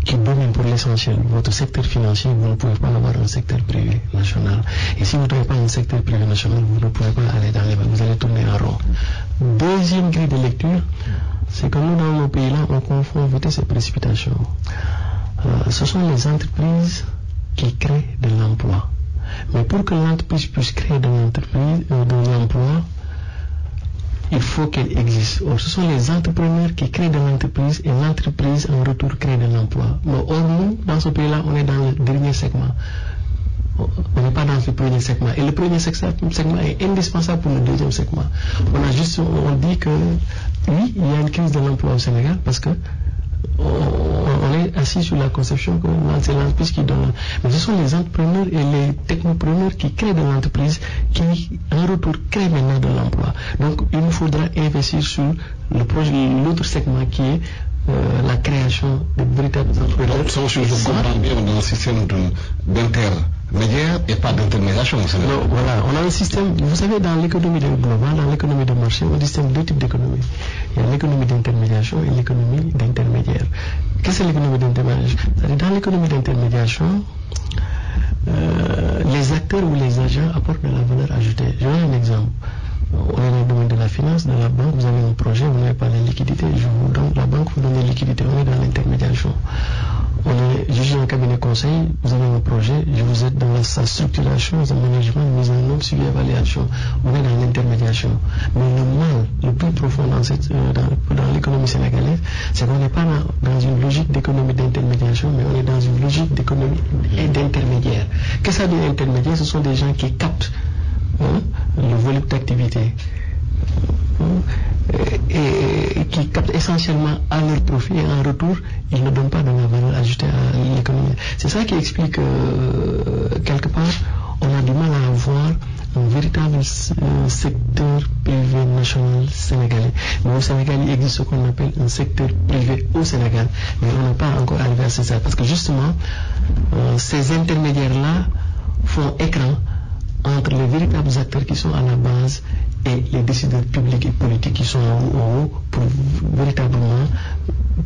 qui dominent pour l'essentiel votre secteur financier, vous ne pouvez pas avoir un secteur privé national. Et si vous n'avez pas un secteur privé national, vous ne pouvez pas aller dans les banques, vous allez tourner en rond. Deuxième grille de lecture, c'est que nous, dans nos pays-là, on confond vitesse et précipitation. Ce sont les entreprises qui créent de l'emploi. Mais pour que l'entreprise puisse créer de l'emploi, il faut qu'elle existe. Or, ce sont les entrepreneurs qui créent de l'entreprise et l'entreprise en retour crée de l'emploi. Mais or, nous, dans ce pays-là, on est dans le dernier segment. On n'est pas dans le premier segment. Et le premier segment est indispensable pour le deuxième segment. On dit que oui, il y a une crise de l'emploi au Sénégal parce que on est assis sur la conception que c'est l'entreprise qui donne. Mais ce sont les entrepreneurs et les technopreneurs qui créent de l'entreprise, qui en retour créent maintenant de l'emploi. Donc il nous faudra investir sur le projet, l'autre segment qui est la création de véritables entrepreneurs. Donc, si je comprends bien, dans un système d'intermédiaire et pas d'intermédiation. Non, voilà, on a un système, vous savez, dans l'économie globale, dans l'économie de marché, on distingue deux types d'économies. Il y a l'économie d'intermédiation et l'économie d'intermédiaire. Qu'est-ce que c'est l'économie d'intermédiation? C'est-à-dire, dans l'économie d'intermédiation, les acteurs ou les agents apportent de la valeur ajoutée. Je donne un exemple. On est dans le domaine de la finance, dans la banque, vous avez un projet, vous n'avez pas les liquidités, je vous donne, la banque vous donne les liquidités, on est dans l'intermédiation. Je suis un cabinet conseil, vous avez un projet, je vous aide dans sa structuration, son management, mise en œuvre, suivi, évaluation. On est dans l'intermédiation. Mais le mal le plus profond dans l'économie sénégalaise, c'est qu'on n'est pas dans une logique d'économie d'intermédiation, mais on est dans une logique d'économie d'intermédiaire. Qu'est-ce que ça veut dire intermédiaire? Ce sont des gens qui captent le volume d'activité et qui captent essentiellement à leur profit et en retour ils ne donnent pas de la valeur ajoutée à l'économie. C'est ça qui explique quelque part on a du mal à avoir un véritable secteur privé national sénégalais. Mais au Sénégal il existe ce qu'on appelle un secteur privé au Sénégal, mais on n'est pas encore arrivé à ça parce que justement ces intermédiaires là font écran entre les véritables acteurs qui sont à la base et les décideurs publics et politiques qui sont en haut pour véritablement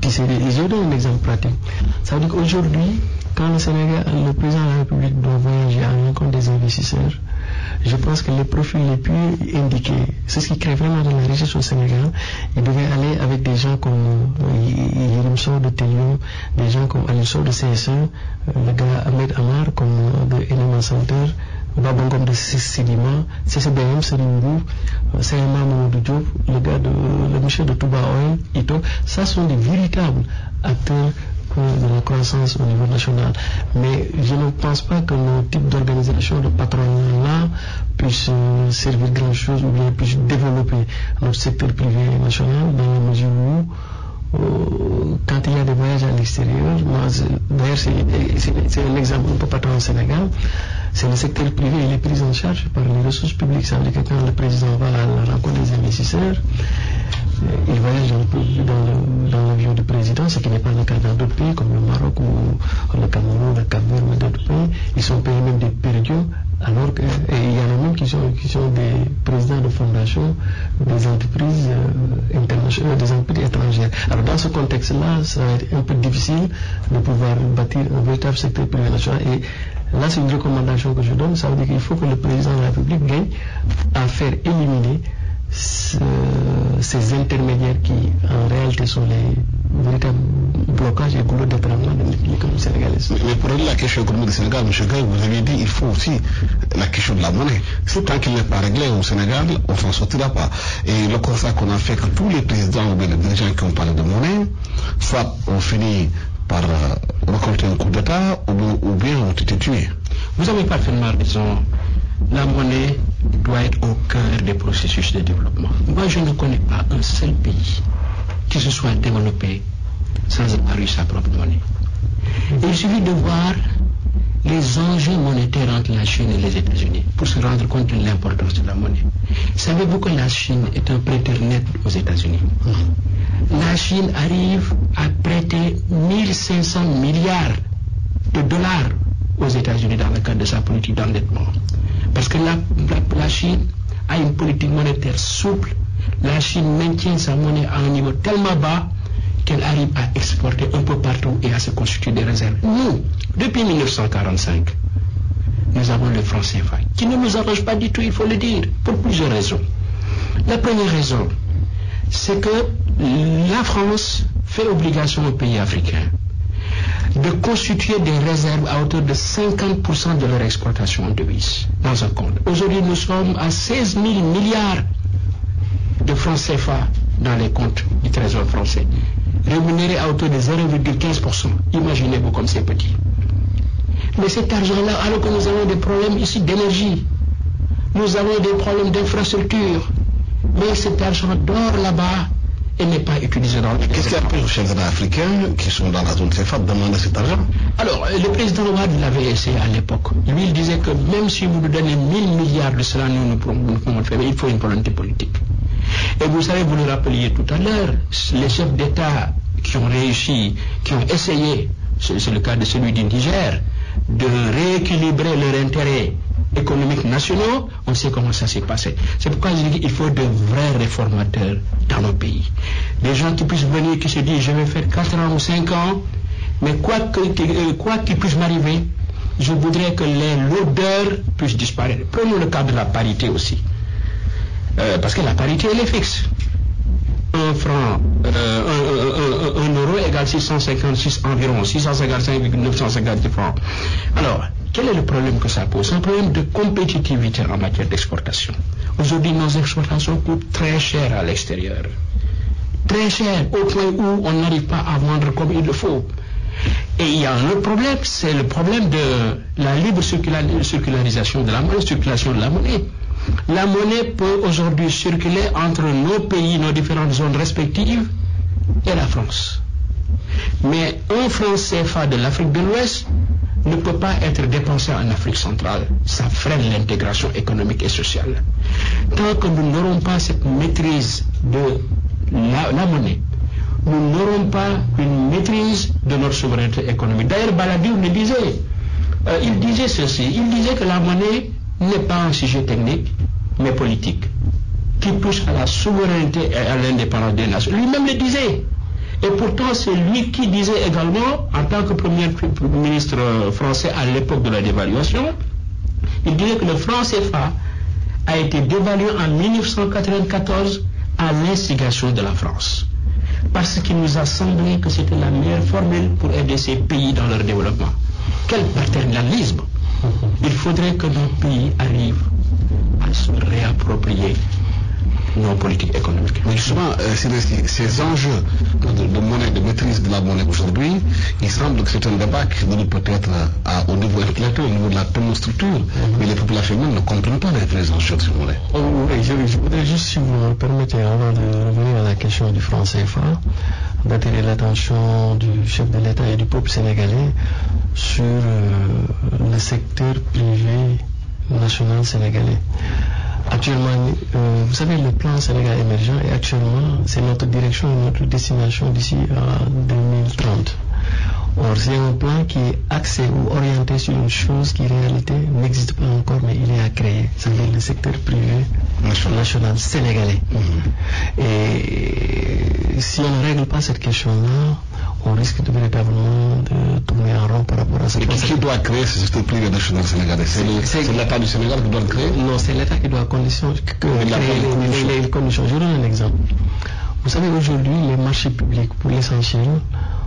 tisser des... Je vous donne un exemple pratique. Ça veut dire qu'aujourd'hui, quand le président de la République doit voyager à l'encontre des investisseurs, je pense que les profils les plus indiqués, c'est ce qui crée vraiment de la richesse au Sénégal. Il devait aller avec des gens comme Yérim Sow de Télion, des gens comme Aliou Sow de CSE, le gars Ahmed Amar comme de Enema Center, Babangom de Sédima, CCBM, Serimbou, Seyama Mamadou Diop, le monsieur de Touba Oil, Ito. Ça sont des véritables acteurs de la croissance au niveau national. Mais je ne pense pas que nos types d'organisation de patronat-là puissent servir grand chose ou bien puissent développer notre secteur privé national dans la mesure où quand il y a des voyages à l'extérieur, d'ailleurs c'est un exemple un peu partout au Sénégal, c'est le secteur privé, il est pris en charge par les ressources publiques. Ça veut dire que quand le président va à la rencontre des investisseurs, il voyage dans l'avion du président, ce qui n'est pas le cas dans d'autres pays comme le Maroc ou le Cameroun, le Cap-Vert, mais d'autres pays. Ils sont payés même des périodes, alors que il y en a même qui sont des présidents de fondations des entreprises internationales, des entreprises étrangères. Alors dans ce contexte-là, ça va être un peu difficile de pouvoir bâtir un véritable secteur privé national. Et là, c'est une recommandation que je donne. Ça veut dire qu'il faut que le président de la République gagne à faire éliminer ces intermédiaires qui en réalité sont les véritables blocages et goulots d'étranglement de l'économie sénégalaise. Mais pour la question économique du Sénégal, M. Gaye, vous avez dit qu'il faut aussi la question de la monnaie. Tant qu'il n'est pas réglé au Sénégal, on ne s'en sortira pas. Et le constat qu'on a fait que tous les présidents ou bien les dirigeants qui ont parlé de monnaie, soit ont fini par récolter un coup d'État ou bien ont été tués. Vous avez parfaitement raison. La monnaie doit être au cœur des processus de développement. Moi, je ne connais pas un seul pays qui se soit développé sans avoir eu sa propre monnaie. Et il suffit de voir les enjeux monétaires entre la Chine et les États-Unis pour se rendre compte de l'importance de la monnaie. Savez-vous que la Chine est un prêteur net aux États-Unis? La Chine arrive à prêter 1500 milliards de dollars aux États-Unis dans le cadre de sa politique d'endettement. Parce que la Chine a une politique monétaire souple. La Chine maintient sa monnaie à un niveau tellement bas qu'elle arrive à exporter un peu partout et à se constituer des réserves. Nous, depuis 1945, nous avons le franc CFA, qui ne nous arrange pas du tout, il faut le dire, pour plusieurs raisons. La première raison, c'est que la France fait obligation aux pays africains de constituer des réserves à hauteur de 50% de leur exportation en devises dans un compte. Aujourd'hui, nous sommes à 16 000 milliards de francs CFA dans les comptes du Trésor français, rémunérés à hauteur de 0,15%. Imaginez-vous comme c'est petit. Mais cet argent-là, alors que nous avons des problèmes ici d'énergie, nous avons des problèmes d'infrastructure, mais cet argent dort là-bas et n'est pas utilisé dans le pays. Qu'est-ce qui empêche aux chefs d'État africains qui sont dans la zone CFA de demander cet argent? Alors, le président Ouad l'avait essayé à l'époque. Lui, il disait que même si vous nous donnez 1000 milliards de cela, nous pouvons le faire, mais il faut une volonté politique. Et vous savez, vous le rappeliez tout à l'heure, les chefs d'État qui ont réussi, qui ont essayé, c'est le cas de celui du Niger, de rééquilibrer leurs intérêts économiques nationaux, on sait comment ça s'est passé. C'est pourquoi je dis qu'il faut de vrais réformateurs dans nos pays. Des gens qui puissent venir, qui se disent, je vais faire 4 ans ou 5 ans, mais quoi qu'il puisse m'arriver, je voudrais que l'odeur puisse disparaître. Prenons le cas de la parité aussi. Parce que la parité, elle est fixe. 1 franc, 1 euro égale 656 environ, 655,950 francs. Alors, quel est le problème que ça pose? C'est un problème de compétitivité en matière d'exportation. Aujourd'hui, nos exportations coûtent très cher à l'extérieur. Très cher, au point où on n'arrive pas à vendre comme il le faut. Et il y a un autre problème, c'est le problème de la libre circularisation de la monnaie, circulation de la monnaie. La monnaie peut aujourd'hui circuler entre nos pays, nos différentes zones respectives et la France. Mais un franc CFA de l'Afrique de l'Ouest ne peut pas être dépensé en Afrique centrale. Ça freine l'intégration économique et sociale. Tant que nous n'aurons pas cette maîtrise de la monnaie, nous n'aurons pas une maîtrise de notre souveraineté économique. D'ailleurs, Balladur le disait. Il disait ceci. Il disait que la monnaie n'est pas un sujet technique, mais politique, qui touche à la souveraineté et à l'indépendance des nations. Lui-même le disait. Et pourtant, c'est lui qui disait également, en tant que premier ministre français à l'époque de la dévaluation, il disait que le franc CFA a été dévalué en 1994 à l'instigation de la France. Parce qu'il nous a semblé que c'était la meilleure formule pour aider ces pays dans leur développement. Quel paternalisme! Il faudrait que nos pays arrivent à se réapproprier nos politiques économiques. Mais justement, ces enjeux de monnaie, de maîtrise de la monnaie aujourd'hui, il semble que c'est un débat qui doit peut-être au niveau intellectuel, au niveau de la technostructure, mais les populations même ne comprennent pas les vrais enjeux de cette monnaie. Oui, je voudrais juste, si vous me permettez, avant de revenir à la question du franc CFA, d'attirer l'attention du chef de l'État et du peuple sénégalais sur le secteur privé national sénégalais. Actuellement, vous savez, le plan Sénégal émergent et actuellement, c'est notre direction et notre destination d'ici à 2030. Or, c'est un plan qui est axé ou orienté sur une chose qui en réalité n'existe pas encore, mais il est à créer. C'est-à-dire le secteur privé national sénégalais. Et si on ne règle pas cette question-là, on risque de véritablement de tourner en rond par rapport à ce plan. Et qui doit créer ce secteur privé national sénégalais? C'est l'État du Sénégal qui doit le créer? Non, c'est l'État qui doit créer les conditions. Je donne un exemple. Vous savez, aujourd'hui, les marchés publics, pour l'essentiel,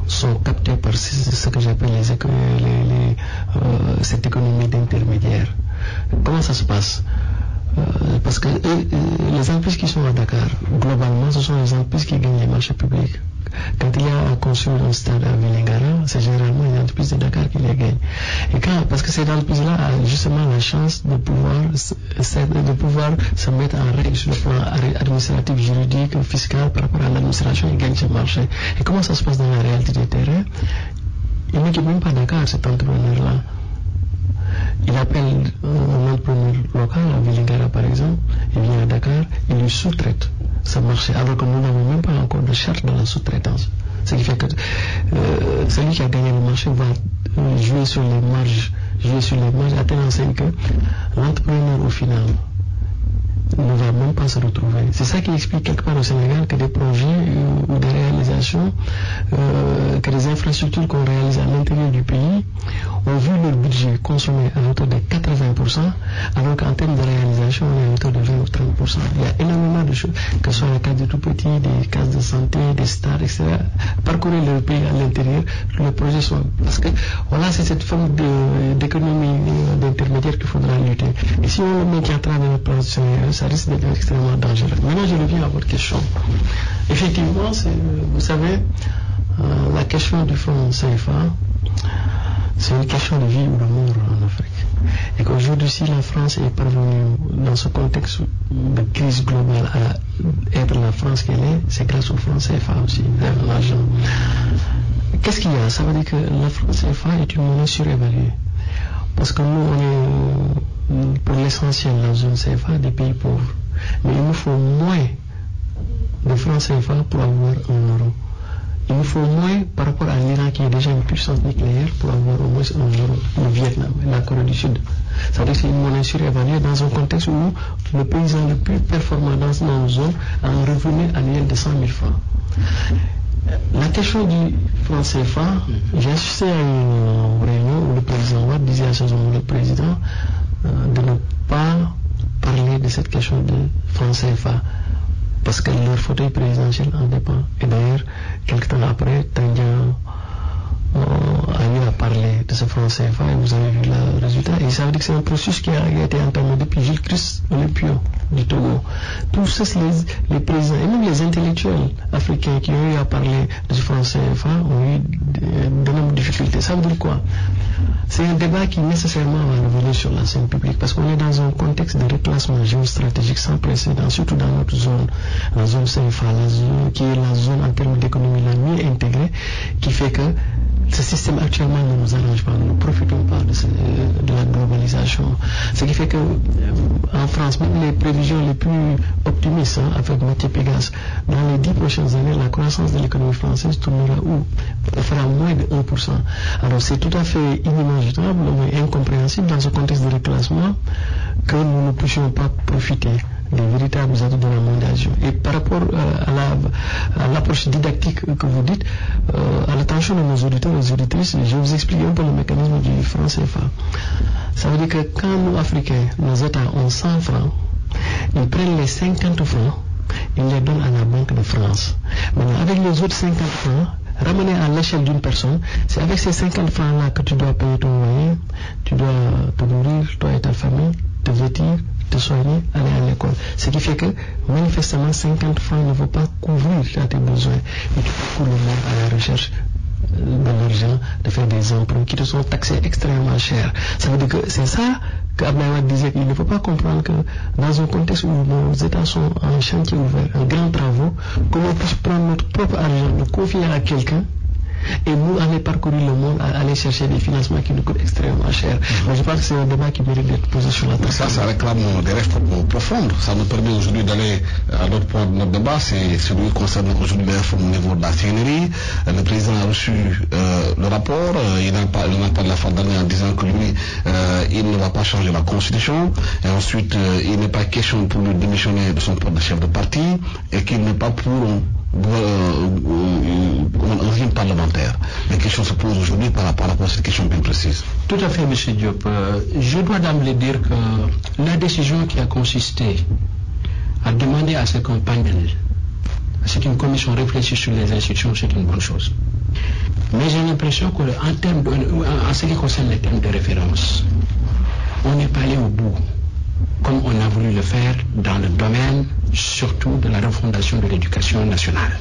sont captés par ce que j'appelle cette économie d'intermédiaire. Comment ça se passe? Parce que les entreprises qui sont à Dakar, globalement, ce sont les entreprises qui gagnent les marchés publics. Quand il y a à construire un stade à Vélingara, c'est généralement les entreprises de Dakar qui les gagnent. Et parce que ces entreprises-là ont justement la chance de pouvoir se mettre en règle sur le plan administratif, juridique, fiscal par rapport à l'administration, ils gagnent ce marché. Et comment ça se passe dans la réalité du terrain? Il n'équipe même pas Dakar, cet entrepreneur-là. Il appelle un entrepreneur local, à Vélingara par exemple, il vient à Dakar, il lui sous-traite ce marché, alors que nous n'avons même pas encore de charte de la sous-traitance. Ce qui fait que celui qui a gagné le marché va jouer sur les marges, à telle enseigne que l'entrepreneur au final ne va même pas se retrouver. C'est ça qui explique quelque part au Sénégal que des projets ou des réalisations, que des infrastructures qu'on réalise à l'intérieur du pays ont vu leur budget consommé à hauteur de 80%, alors qu'en termes de réalisation, on est à hauteur de 20 ou 30%. Il y a énormément de choses, que ce soit les cases de tout petit, des cases de santé, des stades, etc. Parcourir le pays à l'intérieur, les projets sont... Parce que voilà, c'est cette forme d'économie d'intermédiaire qu'il faudra lutter. Et si on le maintient à travers le plan Sénégal, ça risque d'être extrêmement dangereux. Maintenant, je reviens à votre question. Effectivement, vous savez, la question du franc CFA, c'est une question de vie ou de mort en Afrique. Et qu'aujourd'hui, si la France est parvenue dans ce contexte de crise globale à être la France qu'elle est, c'est grâce au franc CFA aussi, l'argent. Qu'est-ce qu'il y a? Ça veut dire que la France CFA est une monnaie surévaluée. Parce que nous, on est, pour l'essentiel, la zone CFA des pays pauvres. Mais il nous faut moins de francs CFA pour avoir un euro. Il nous faut moins par rapport à l'Iran qui est déjà une puissance nucléaire pour avoir au moins un euro. Le Vietnam, la Corée du Sud. Ça veut dire que c'est une monnaie surévaluée dans un contexte où le paysan le plus performant dans nos zones a un revenu annuel de 100 000 francs. La question du franc CFA, j'ai assisté à une réunion où le président Ouad disait à ce moment le président de ne pas parler de cette question de franc CFA parce que leur fauteuil présidentiel en dépend. Et d'ailleurs, quelques temps après, Tangian a eu à parler de ce franc CFA et vous avez vu le résultat. Et ça veut dire que c'est un processus qui a été entamé depuis Gilles Christ Olympio du Togo. Tous ces les présidents et même les intellectuels africains qui ont eu à parler de ce franc CFA ont eu d'énormes difficultés. Ça veut dire quoi? C'est un débat qui nécessairement va revenir sur la scène publique parce qu'on est dans un contexte de reclassement géostratégique sans précédent, surtout dans notre zone, la zone CFA, la zone qui est la zone en termes d'économie la mieux intégrée, qui fait que ce système actuellement ne nous arrange pas, nous ne profitons pas de la globalisation. Ce qui fait que en France, même les prévisions les plus optimistes, avec Mathieu Pégas, dans les 10 prochaines années, la croissance de l'économie française tournera où? Elle fera moins de 1%. Alors c'est tout à fait inimaginable, mais incompréhensible dans ce contexte de reclassement que nous ne puissions pas profiter des véritables atouts de la mondialisation. Et par rapport à l'approche didactique que vous dites, à l'attention de nos auditeurs et auditrices, je vous explique un peu le mécanisme du franc CFA. Ça veut dire que quand nous, Africains, nos États ont 100 francs, ils prennent les 50 francs, ils les donnent à la Banque de France. Maintenant, avec les autres 50 francs, ramenés à l'échelle d'une personne, c'est avec ces 50 francs-là que tu dois payer ton loyer, tu dois te nourrir, toi et ta famille, te vêtir, te soigner, aller à l'école. Ce qui fait que, manifestement, 50 francs ne vont pas couvrir tes besoins. Et tu parcours le monde à la recherche de l'argent, de faire des emprunts qui te sont taxés extrêmement cher. Ça veut dire que c'est ça qu'Abdoulaye Wade disait qu'il ne faut pas comprendre que dans un contexte où nos États sont en chantier ouvert, en grands travaux, comment on puisse prendre notre propre argent, le confier à quelqu'un et nous aller parcourir le monde, aller chercher des financements qui nous coûtent extrêmement cher. Mais je pense que c'est un débat qui mérite d'être posé sur la table. Ça réclame des réformes profondes. Ça nous permet aujourd'hui d'aller à l'autre point de notre débat, c'est celui concernant aujourd'hui les réformes au niveau de la CNRI. Le président a reçu le rapport, il n'a pas la fin d'année en disant que lui, il ne va pas changer la constitution, et ensuite il n'est pas question pour lui démissionner de son poste de chef de parti, et qu'il n'est pas pour un régime parlementaire. Les questions se posent aujourd'hui par rapport à cette question bien précise. Tout à fait, M. Diop. Je dois d'emblée dire que la décision qui a consisté à demander à ce qu'un panel, à qu'une commission réfléchisse sur les institutions, c'est une bonne chose. Mais j'ai l'impression qu'en ce qui concerne les thèmes de référence, on n'est pas allé au bout, comme on a voulu le faire dans le domaine surtout de la refondation de l'éducation nationale.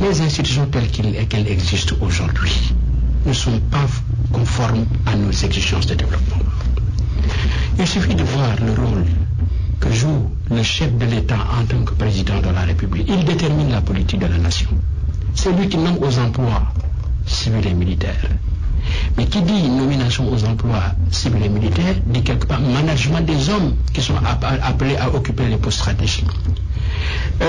Les institutions telles qu'elles existent aujourd'hui ne sont pas conformes à nos exigences de développement. Il suffit de voir le rôle que joue le chef de l'État en tant que président de la République. Il détermine la politique de la nation. C'est lui qui nomme aux emplois civils et militaires. Mais qui dit nomination aux emplois civils et militaires dit quelque part management des hommes qui sont appelés à occuper les postes stratégiques.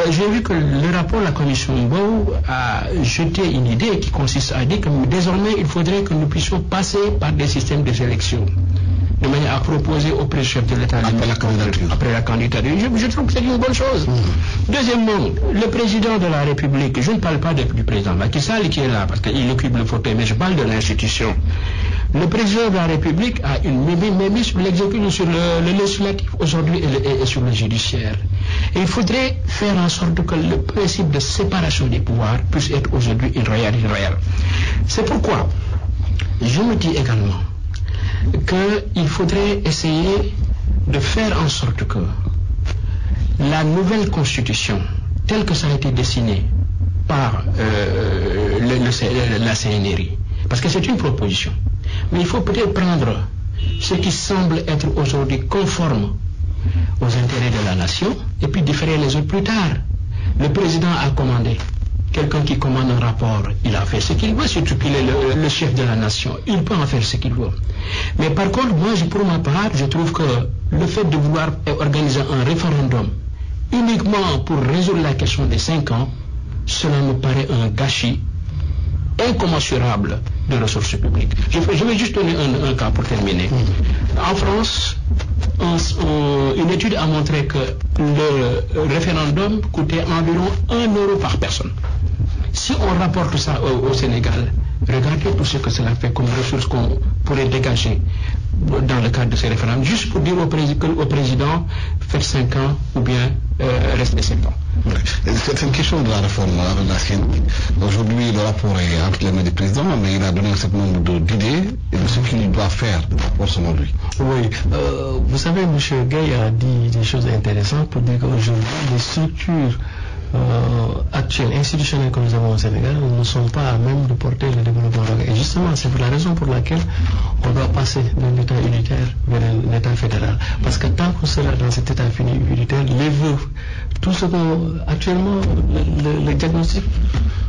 J'ai vu que le rapport de la commission Mbow a jeté une idée qui consiste à dire que désormais il faudrait que nous puissions passer par des systèmes de sélection de manière à proposer au chef de l'État après la candidature. Je trouve que c'est une bonne chose. Deuxièmement, le président de la République, je ne parle pas du président Macky Sall qui est là parce qu'il occupe le fauteuil, mais je parle de l'institution. Le président de la République a une mémie sur l'exécutif, sur le législatif aujourd'hui et sur le judiciaire. Et il faudrait faire en sorte que le principe de séparation des pouvoirs puisse être aujourd'hui une réalité réelle. C'est pourquoi je me dis également qu'il faudrait essayer de faire en sorte que la nouvelle constitution, telle que ça a été dessinée par la CNRI, parce que c'est une proposition, mais il faut peut-être prendre ce qui semble être aujourd'hui conforme aux intérêts de la nation et puis différer les autres plus tard. Le président a commandé. Quelqu'un qui commande un rapport, il a fait ce qu'il veut, surtout qu'il est le chef de la nation. Il peut en faire ce qu'il veut. Mais par contre, moi, pour ma part, je trouve que le fait de vouloir organiser un référendum uniquement pour résoudre la question des 5 ans, cela me paraît un gâchis incommensurable de ressources publiques. Je vais juste donner un cas pour terminer. En France, une étude a montré que le référendum coûtait environ 1 euro par personne. Si on rapporte ça au Sénégal, regardez tout ce que cela fait comme ressources qu'on pourrait dégager dans le cadre de ces référendums, juste pour dire au président, faites 5 ans ou bien restez 5 ans. C'est une question de la réforme de la sienne. Aujourd'hui, le rapport est entre les mains du président, mais il a donné un certain nombre d'idées et de ce qu'il doit faire de rapport selon lui. Oui, vous savez, M. Gueye a dit des choses intéressantes pour dire qu'aujourd'hui, les structures actuelles, institutionnelles que nous avons au Sénégal ne sont pas à même de porter le développement local. Et justement, c'est pour la raison pour laquelle on doit passer d'un État unitaire vers un État fédéral. Parce que tant qu'on sera dans cet État unitaire, les vœux, tout ce qu'on... Actuellement, le diagnostic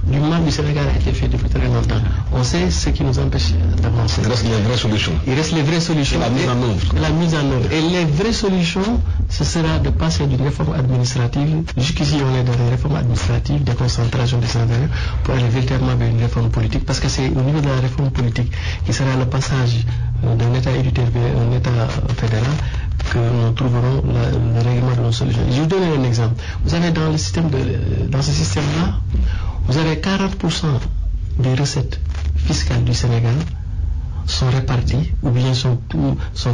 du mal du Sénégal a été fait depuis très longtemps. On sait ce qui nous empêche d'avancer. Il reste les vraies solutions. Il reste les vraies solutions. La mise en œuvre. La mise en œuvre. Et les vraies solutions, ce sera de passer d'une réforme administrative, jusqu'ici on est dans une réforme administrative, déconcentration décentralisée, pour aller véritablement vers une réforme politique, parce que c'est au niveau de la réforme politique qui sera le passage d'un État unitaire vers un État fédéral que nous trouverons le règlement de nos solutions. Je vais vous donner un exemple. Vous avez dans ce système-là, vous avez 40% des recettes fiscales du Sénégal sont répartis ou bien sont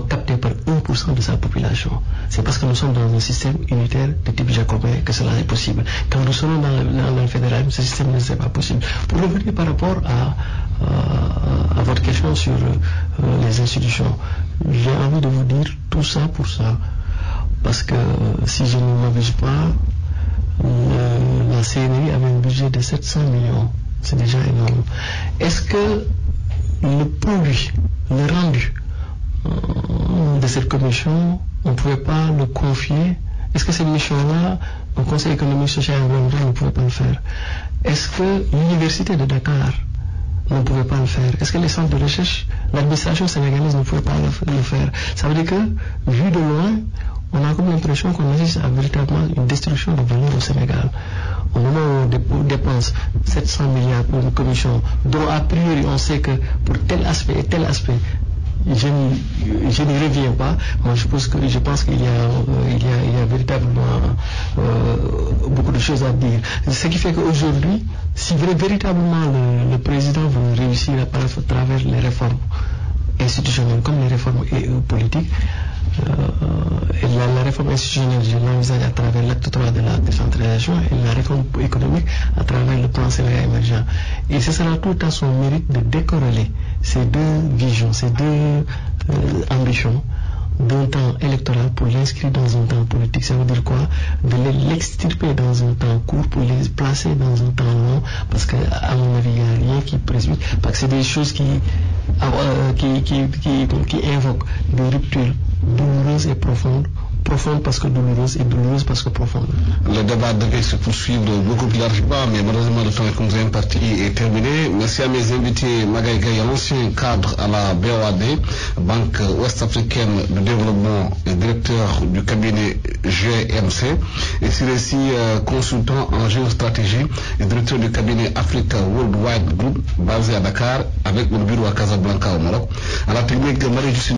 captés par 1% de sa population. C'est parce que nous sommes dans un système unitaire de type jacobin que cela est possible. Quand nous serons dans le fédéralisme, ce système ne serait pas possible. Pour revenir par rapport à votre question sur les institutions, j'ai envie de vous dire tout ça pour ça. Parce que si je ne m'abuse pas, la CNRI avait un budget de 700 millions. C'est déjà énorme. Est-ce que le produit, le rendu de cette commission, on ne pouvait pas le confier? Est-ce que cette mission-là, au Conseil économique, social et environnemental ne pouvait pas le faire? Est-ce que l'université de Dakar ne pouvait pas le faire? Est-ce que les centres de recherche, l'administration sénégalaise ne pouvait pas le faire? Ça veut dire que, vu de loin, on a comme l'impression qu'on assiste à véritablement une destruction de valeur au Sénégal. Au moment où on dépense 700 milliards pour une commission, dont a priori on sait que pour tel aspect et tel aspect, je n'y reviens pas. Moi, je pense qu'il y a véritablement beaucoup de choses à dire. Ce qui fait qu'aujourd'hui, si véritablement le président veut réussir à travers les réformes institutionnelles comme les réformes politiques, et la réforme institutionnelle, je l'envisage à travers l'acte 3 de la décentralisation et la réforme économique à travers le plan Sénégal émergent. Et ce sera tout à son mérite de décorréler ces deux visions, ces deux ambitions d'un temps électoral pour l'inscrire dans un temps politique. Ça veut dire quoi? De l'extirper dans un temps court pour les placer dans un temps long, parce qu'à mon avis, il n'y a rien qui précipite, parce que c'est des choses qui invoquent des ruptures douloureuses et profondes parce que douloureuse et douloureuse parce que profonde. Le débat devait se poursuivre beaucoup plus largement, mais malheureusement le temps que nous avons imparti est terminé. Merci à mes invités, Magaye Gaye, ancien cadre à la BOAD, Banque Ouest-Africaine de Développement et directeur du cabinet GMC, et Siressi, consultant en géostratégie et directeur du cabinet Africa Worldwide Group basé à Dakar avec le bureau à Casablanca au Maroc. À la technique, Marie